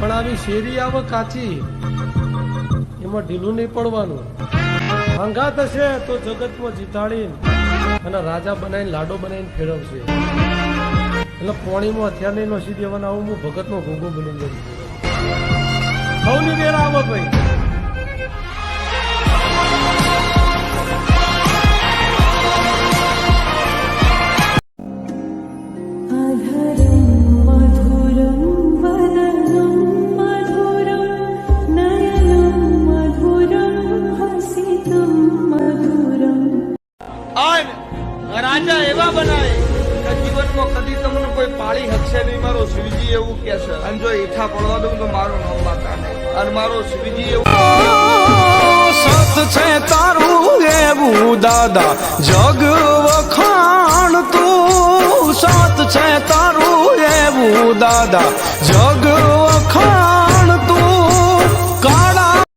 પણ આવી શેરી આવે કાચી, એમાં ઢીલું નહીં પડવાનું. હંગાત હશે તો જગતમાં જીતાડીને અને રાજા બનાવીને લાડો બનાવીને ફેરવશે. એટલે પોણીમાં હથિયાર નહીં નોસી દેવાના. આવું હું ભગતનો ભોગો બની જઈશ. સૌની વેર આવે ભાઈ. રાજા એવા બનાવે કે જીવનમાં કદી તમને કોઈ પાળી હકશે નહીં. મારો શિવજી એવું કે છે, અને જો ઈઠા પડવા દઉં તો મારું નામ માતા નહીં. અને મારો શિવજી એવું સત છે તારું એવું દાદા જગ વખાણ તું. સત છે તારું એવું દાદા જગ